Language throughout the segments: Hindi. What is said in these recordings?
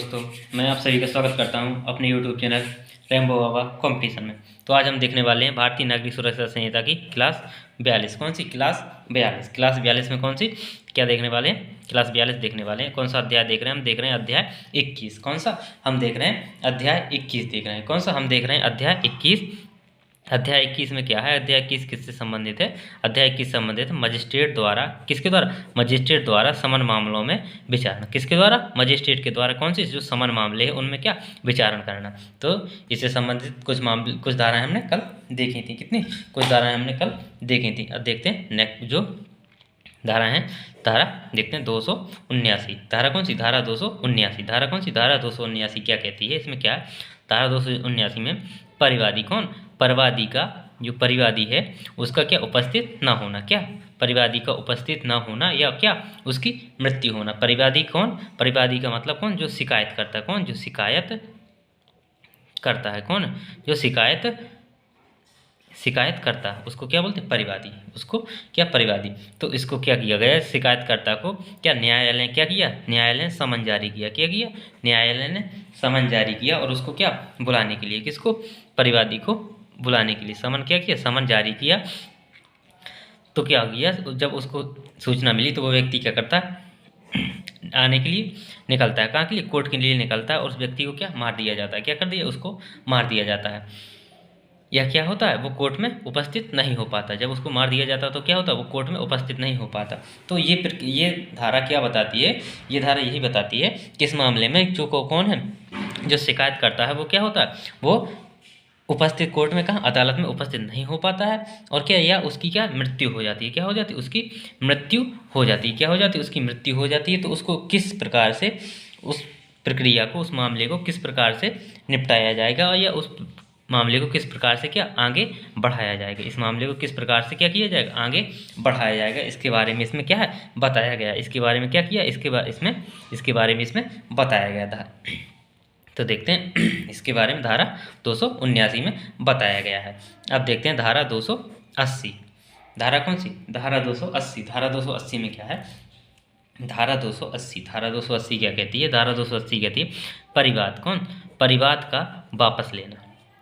दोस्तों, मैं आप सभी का स्वागत करता हूं अपने YouTube चैनल रेम्बो बाबा कंपटीशन में। तो आज हम देखने वाले हैं भारतीय नागरिक सुरक्षा संहिता की क्लास 42। कौन सी क्लास 42? क्लास 42 में कौन सी क्या देखने वाले हैं? क्लास 42 देखने वाले हैं। कौन सा अध्याय देख रहे हैं? हम देख रहे हैं अध्याय 21। कौन सा हम देख रहे हैं? अध्याय 21 देख रहे हैं। कौन सा हम देख रहे हैं? अध्याय 21। अध्याय 21 में क्या है? अध्याय 21 किससे संबंधित है? अध्याय 21 संबंधित है मजिस्ट्रेट द्वारा, किसके द्वारा? मजिस्ट्रेट द्वारा समन मामलों में विचारण। किसके द्वारा? मजिस्ट्रेट के द्वारा। कौन सी? जो समन मामले हैं उनमें क्या विचारण करना। तो इससे संबंधित कुछ मामले, कुछ धाराएं हमने कल देखी थी। कितनी? कुछ धाराएं हमने कल देखी थी। अब देखते हैं नेक्स्ट जो धारा है। धारा देखते हैं 279। धारा कौन सी? धारा 279। धारा कौन सी? धारा 279 क्या कहती है? इसमें क्या है? धारा 279 में परिवादी कौन? परिवादी का, जो परिवादी है उसका क्या उपस्थित ना होना। क्या? परिवादी का उपस्थित ना होना या क्या उसकी मृत्यु होना। परिवादी कौन? परिवादी का मतलब कौन? जो शिकायत करता है। कौन? जो शिकायत करता है। कौन? जो शिकायत करता है उसको क्या बोलते हैं? परिवादी। उसको क्या? परिवादी। तो इसको क्या किया गया? शिकायतकर्ता को क्या न्यायालय ने क्या किया? न्यायालय ने समन जारी किया। क्या किया? न्यायालय ने समन जारी किया और उसको क्या बुलाने के लिए, किसको? परिवादी को बुलाने के लिए समन क्या किया? समन जारी किया। तो क्या किया? जब उसको सूचना मिली तो वो व्यक्ति क्या करता है? आने के लिए निकलता है। कहाँ के लिए? कोर्ट के लिए निकलता है। और उस व्यक्ति को क्या मार दिया जाता है? क्या कर दिया? उसको मार दिया जाता है। यह क्या होता है? वो कोर्ट में उपस्थित नहीं हो पाता। जब उसको मार दिया जाता है तो क्या होता है? वो कोर्ट में उपस्थित नहीं हो पाता। तो ये धारा क्या बताती है? ये धारा यही बताती है कि इस मामले में जो कौन है, जो शिकायत करता है वो क्या होता है? वो उपस्थित कोर्ट में, कहाँ? अदालत में उपस्थित नहीं हो पाता है। और क्या, या उसकी क्या मृत्यु हो जाती है। क्या हो जाती है? उसकी मृत्यु हो जाती है। क्या हो जाती है? उसकी मृत्यु हो जाती है। तो उसको किस प्रकार से, उस प्रक्रिया को, उस मामले को किस प्रकार से निपटाया जाएगा या उस मामले को किस प्रकार से क्या आगे बढ़ाया जाएगा। इस मामले को किस प्रकार से क्या किया जाएगा? आगे बढ़ाया जाएगा। इसके बारे में इसमें क्या है? बताया गया। इसके बारे में क्या किया? इसके बारे में इसमें बताया गया था। तो देखते हैं इसके बारे में धारा 279 में बताया गया है। अब देखते हैं धारा 280। धारा कौन सी? धारा 280। धारा 280 में क्या है? धारा 280। धारा 280 क्या कहती है? धारा 280 कहती है परिवाद। कौन? परिवाद का वापस लेना।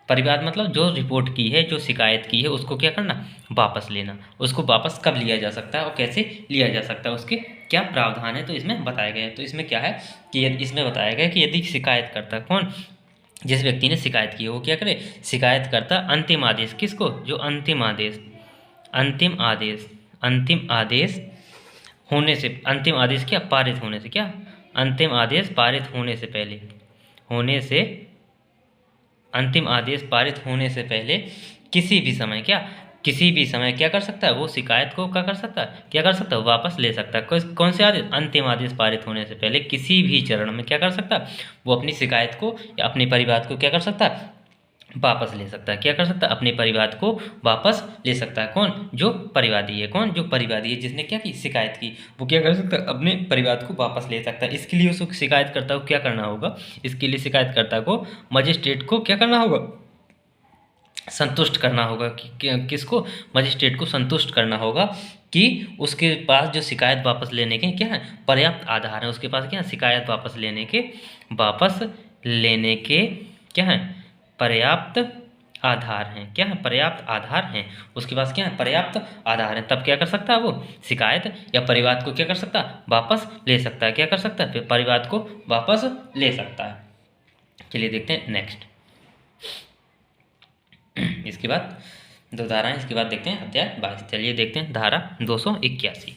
परिवाद मतलब जो रिपोर्ट की है, जो शिकायत की है, उसको क्या करना? वापस लेना। उसको वापस कब लिया जा सकता है और कैसे लिया जा सकता है, उसके क्या प्रावधान है, तो इसमें बताया गया है। तो इसमें क्या है कि इसमें बताया गया कि यदि शिकायत करता कौन, जिस व्यक्ति ने शिकायत की है वो क्या करे? शिकायत करता अंतिम आदेश, किसको? जो अंतिम आदेश, अंतिम आदेश, अंतिम आदेश होने से, अंतिम आदेश क्या पारित होने से, क्या अंतिम आदेश पारित होने से पहले, होने से, अंतिम आदेश पारित होने से पहले किसी भी समय, क्या किसी भी समय क्या कर सकता है? वो शिकायत को क्या कर सकता है? क्या कर सकता है? वापस ले सकता है। कौन से आदेश? अंतिम आदेश पारित होने से पहले किसी भी चरण में क्या कर सकता है? वो अपनी शिकायत को या अपने परिवाद को क्या कर सकता है? वापस ले सकता है। क्या कर सकता है? अपने परिवाद को वापस ले सकता है। कौन? जो परिवादी है। कौन? जो परिवादी है, जिसने क्या की? शिकायत की, वो क्या कर सकता है? अपने परिवाद को वापस ले सकता है। इसके लिए उसको शिकायतकर्ता को क्या करना होगा? इसके लिए शिकायतकर्ता को मजिस्ट्रेट को क्या करना होगा? संतुष्ट करना होगा। किसको? मजिस्ट्रेट को संतुष्ट करना होगा कि उसके पास जो शिकायत वापस लेने के क्या है? पर्याप्त आधार है। उसके पास क्या है? शिकायत वापस लेने के क्या है? पर्याप्त आधार हैं। क्या है? पर्याप्त आधार हैं। उसके पास क्या है? पर्याप्त आधार है। तब क्या कर सकता है? वो शिकायत या परिवाद को क्या कर सकता है? वापस ले सकता है। क्या कर सकता है? फिर परिवाद को वापस ले सकता है। चलिए देखते हैं नेक्स्ट। इसके बाद दो धाराएं, इसके बाद देखते हैं अध्याय 22। चलिए देखते हैं धारा 281।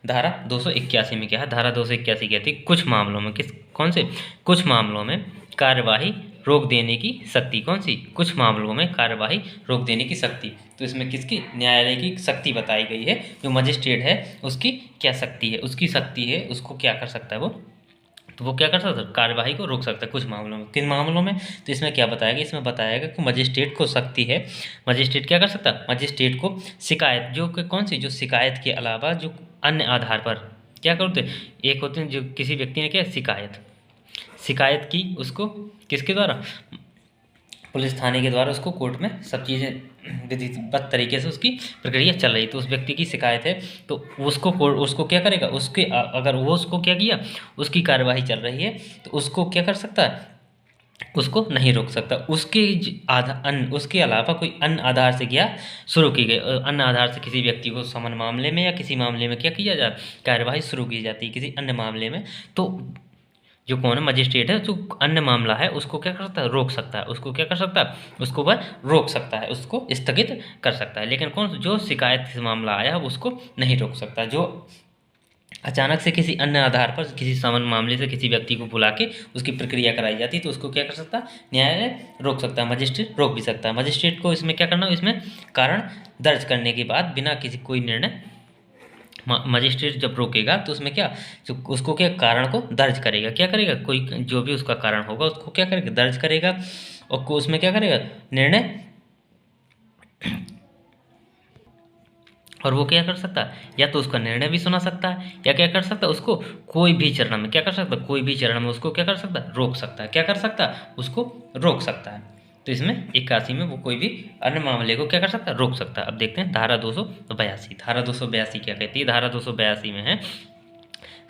धारा 281 में क्या है? धारा 281 कहती है कुछ मामलों में, कौन से? कुछ मामलों में कार्यवाही रोक देने की शक्ति। कौन सी? कुछ मामलों में कार्यवाही रोक देने की शक्ति। तो इसमें किसकी? न्यायालय की शक्ति बताई गई है। जो मजिस्ट्रेट है उसकी क्या शक्ति है? उसकी शक्ति है, उसको क्या कर सकता है वो? तो वो क्या कर सकता है? कार्यवाही को रोक सकता है कुछ मामलों में। किन मामलों में? तो इसमें क्या बताएगा? इसमें बताएगा कि मजिस्ट्रेट को शक्ति है। मजिस्ट्रेट क्या कर सकता है? मजिस्ट्रेट को शिकायत, जो कि कौन सी? जो शिकायत के अलावा जो अन्य आधार पर क्या करते हैं? एक होते हैं जो किसी व्यक्ति ने क्या शिकायत की, उसको किसके द्वारा? पुलिस थाने के द्वारा उसको कोर्ट में सब चीज़ें विधिवत तरीके से उसकी प्रक्रिया चल रही, तो उस व्यक्ति की शिकायत है तो उसको क्या करेगा, उसके अगर वो उसको क्या किया, उसकी कार्यवाही चल रही है तो उसको क्या कर सकता है, उसको नहीं रोक सकता। उसके अलावा कोई अन्य आधार से क्या शुरू की गई, अन्य आधार से किसी व्यक्ति को समन मामले में या किसी मामले में क्या किया जाए, कार्यवाही शुरू की जाती है किसी अन्य मामले में, तो जो कौन है मजिस्ट्रेट है, जो अन्य मामला है उसको क्या कर सकता है, रोक सकता है, उसको क्या कर सकता है, उसको वह रोक सकता है, उसको स्थगित कर सकता है। लेकिन कौन जो शिकायत से मामला आया उसको नहीं रोक सकता। जो अचानक से किसी अन्य आधार पर किसी समन मामले से किसी व्यक्ति को बुला के उसकी प्रक्रिया कराई जाती है तो उसको क्या कर सकता है, न्यायालय रोक सकता है, मजिस्ट्रेट रोक भी सकता है। मजिस्ट्रेट को इसमें क्या करना, इसमें कारण दर्ज करने के बाद बिना किसी कोई निर्णय, मजिस्ट्रेट जब रोकेगा तो उसमें क्या, जो उसको क्या कारण को दर्ज करेगा, क्या करेगा, कोई जो भी उसका कारण होगा उसको क्या करेगा, दर्ज करेगा और उसमें क्या करेगा, निर्णय, और वो क्या कर सकता है, या तो उसका निर्णय भी सुना सकता है या क्या कर सकता है, उसको कोई भी चरण में क्या कर सकता है, कोई भी चरण में उसको क्या कर सकता है, रोक सकता है, क्या कर सकता है, उसको रोक सकता है। तो इसमें 81 में वो कोई भी अन्य मामले को क्या कर सकता है, रोक सकता है। अब देखते हैं धारा 282। धारा 282 क्या कहती है, धारा 282 में है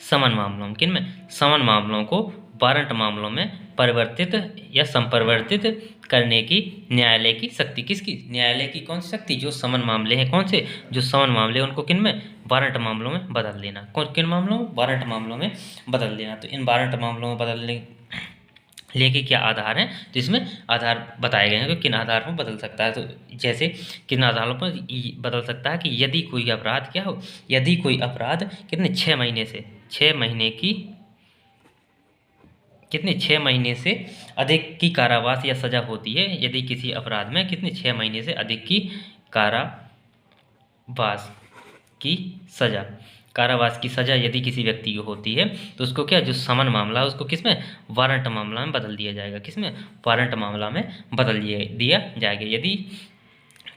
समन मामलों, किन में, समन मामलों को वारंट मामलों में परिवर्तित या संपरिवर्तित करने की न्यायालय की शक्ति, किसकी, न्यायालय की कौन सी शक्ति, जो समन मामले हैं, कौन से, जो समन मामले उनको किन में, वारंट मामलों में बदल देना। कौन किन मामलों में, वारंट मामलों में बदल देना। तो इन वारंट मामलों में बदलने लेके क्या आधार हैं, तो इसमें आधार बताए गए हैं कि किन आधार पर बदल सकता है। तो जैसे किन आधारों पर बदल सकता है कि यदि कोई अपराध क्या हो, यदि कोई अपराध कितने 6 महीने से 6 महीने की कितने 6 महीने से अधिक की कारावास या सजा होती है, यदि किसी अपराध में कितने 6 महीने से अधिक की कारावास की सजा, कारावास की सजा यदि किसी व्यक्ति को होती है तो उसको क्या, जो समन मामला है उसको किसमें, वारंट मामला में बदल दिया जाएगा, किसमें, वारंट मामला में बदल दिया जाएगा। यदि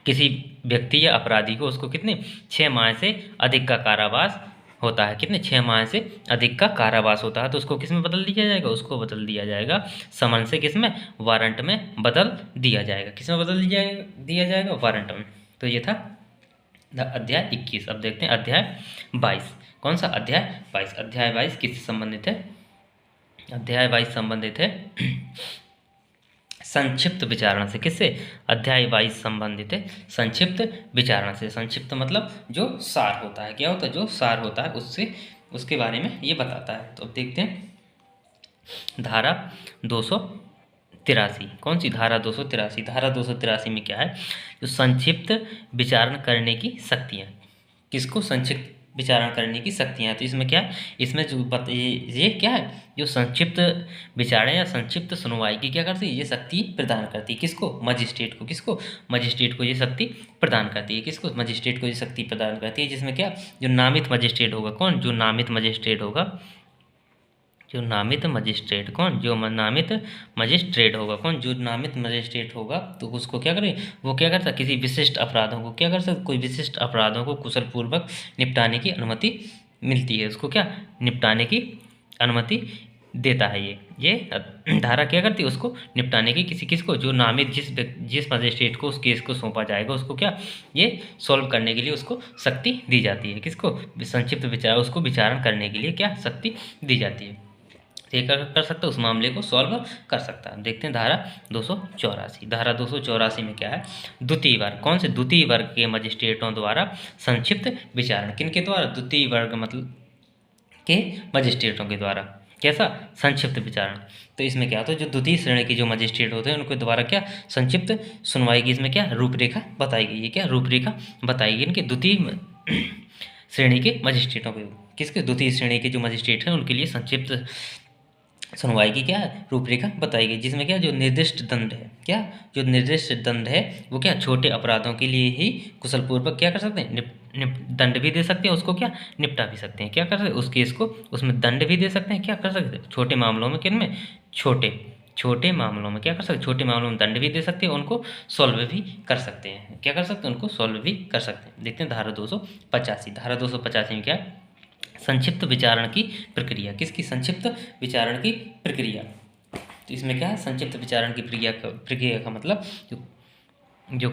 किसी व्यक्ति या अपराधी को उसको कितने 6 माह से अधिक का कारावास होता है, कितने 6 माह से अधिक का कारावास होता है तो उसको किस में बदल दिया जाएगा, उसको बदल दिया जाएगा समन से किसमें, वारंट में बदल दिया जाएगा। किस में बदल दिया जाएगा, वारंट में। तो ये था अध्याय 21। अब देखते हैं अध्याय 22। कौन सा अध्याय 22, अध्याय 22 किससे संबंधित है, अध्याय 22 संबंधित है संक्षिप्त विचारणा से। किससे, अध्याय 22 संबंधित है संक्षिप्त विचारणा से। संक्षिप्त मतलब जो सार होता है, क्या होता है, जो सार होता है उससे, उसके बारे में ये बताता है। तो अब देखते हैं धारा 283। कौन सी, धारा 283। धारा 283 में क्या है, जो संक्षिप्त विचारण करने की शक्तियाँ, किसको, संक्षिप्त विचारण करने की शक्तियाँ। तो इसमें क्या है, इसमें जो ये क्या है, जो संक्षिप्त विचारण या संक्षिप्त सुनवाई की क्या करती है, ये शक्ति प्रदान करती है, किसको, मजिस्ट्रेट को, किसको, मजिस्ट्रेट को ये शक्ति प्रदान करती है, किसको, मजिस्ट्रेट को ये शक्ति प्रदान करती है। जिसमें क्या, जो नामित मजिस्ट्रेट होगा, कौन, जो नामित मजिस्ट्रेट होगा, जो नामित मजिस्ट्रेट, कौन, जो नामित मजिस्ट्रेट होगा, कौन, जो नामित मजिस्ट्रेट होगा तो उसको क्या करें, वो क्या करता है, किसी विशिष्ट अपराधों को क्या कर सकता, कोई विशिष्ट अपराधों को कुशलपूर्वक निपटाने की अनुमति मिलती है, उसको क्या, निपटाने की अनुमति देता है। ये धारा क्या करती है, उसको निपटाने की, किसको, जो नामित जिस मजिस्ट्रेट को उस केस को सौंपा जाएगा उसको क्या, ये सॉल्व करने के लिए उसको शक्ति दी जाती है, किसको, संक्षिप्त विचार, उसको विचारण करने के लिए क्या शक्ति दी जाती है, ये कर सकता है, उस मामले को सॉल्व कर सकता है। देखते हैं धारा 284। धारा 284 में क्या है, द्वितीय वर्ग, कौन से, द्वितीय वर्ग के मजिस्ट्रेटों द्वारा संक्षिप्त विचारण, किनके द्वारा, द्वितीय वर्ग मतलब के मजिस्ट्रेटों के द्वारा, कैसा, संक्षिप्त विचारण। तो इसमें क्या होता है, जो द्वितीय श्रेणी के जो मजिस्ट्रेट होते हैं उनके द्वारा क्या, संक्षिप्त सुनवाई की इसमें क्या रूपरेखा बताई गई है, क्या रूपरेखा बताई गई इनके द्वितीय श्रेणी के मजिस्ट्रेटों को, किसके, द्वितीय श्रेणी के जो मजिस्ट्रेट हैं उनके लिए संक्षिप्त सुनवाई की क्या रूपरेखा बताई गई, जिसमें क्या, जो निर्दिष्ट दंड है, क्या, जो निर्दिष्ट दंड है वो क्या, छोटे अपराधों के लिए ही कुशलपूर्वक क्या कर सकते हैं, दंड भी दे सकते हैं, उसको क्या, निपटा भी सकते हैं, क्या कर सकते हैं, उस केस को उसमें दंड भी दे सकते हैं, क्या कर सकते हैं, छोटे मामलों में, किन में, छोटे मामलों में क्या कर सकते हैं, छोटे मामलों में दंड भी दे सकते हैं, उनको सॉल्व भी कर सकते हैं, क्या कर सकते हैं, उनको सॉल्व भी कर सकते हैं। देखते हैं धारा 285। धारा 285 में क्या है, संक्षिप्त विचारण की प्रक्रिया, किसकी, संक्षिप्त विचारण की प्रक्रिया। तो इसमें क्या है, संक्षिप्त विचारण की प्रक्रिया का मतलब जो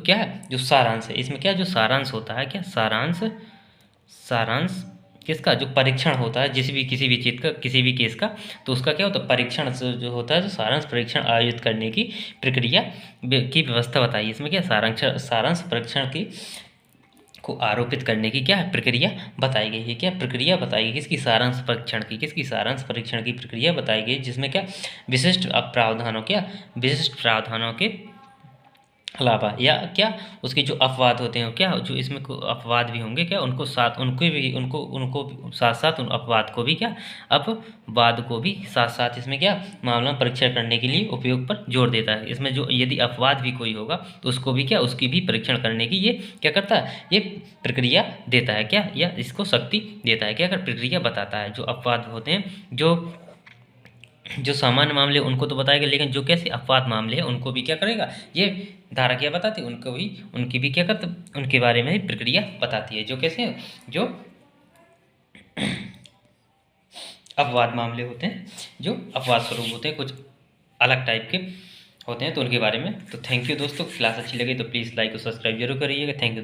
क्या है, जो सारांश है। इसमें क्या जो सारांश होता है, क्या सारांश किसका, जो परीक्षण होता है किसी भी चीज़ का, किसी भी केस का, तो उसका क्या होता है, परीक्षण जो होता है, जो सारांश परीक्षण आयोजित करने की प्रक्रिया की व्यवस्था बताइए। इसमें क्या सारांश परीक्षण की को आरोपित करने की क्या है, प्रक्रिया बताई गई है। क्या प्रक्रिया बताई गई किसकी, सारांश परीक्षण की प्रक्रिया बताई गई, जिसमें क्या विशिष्ट प्रावधानों के अलावा या क्या उसके जो अपवाद होते हैं, क्या जो इसमें अपवाद भी होंगे, क्या उनको साथ साथ उन अपवाद को भी, क्या अपवाद को भी साथ साथ इसमें क्या मामला परीक्षण करने के लिए उपयोग पर जोर देता है। इसमें जो यदि अपवाद भी कोई होगा तो उसको भी क्या, उसकी भी परीक्षण करने की ये क्या करता है, ये प्रक्रिया देता है, क्या या इसको शक्ति देता है, क्या अगर प्रक्रिया बताता है। जो अपवाद होते हैं, जो सामान्य मामले उनको तो बताएगा, लेकिन जो कैसे अपवाद मामले हैं उनको भी क्या करेगा, ये धारा क्या बताती है, उनकी भी क्या करते, उनके बारे में ही प्रक्रिया बताती है। जो कैसे, जो अपवाद मामले होते हैं, जो अपवाद स्वरूप होते हैं, कुछ अलग टाइप के होते हैं, तो उनके बारे में। तो थैंक यू दोस्तों, क्लास अच्छी लगी तो प्लीज़ लाइक और सब्सक्राइब जरूर करिएगा। थैंक यू दोस्तों।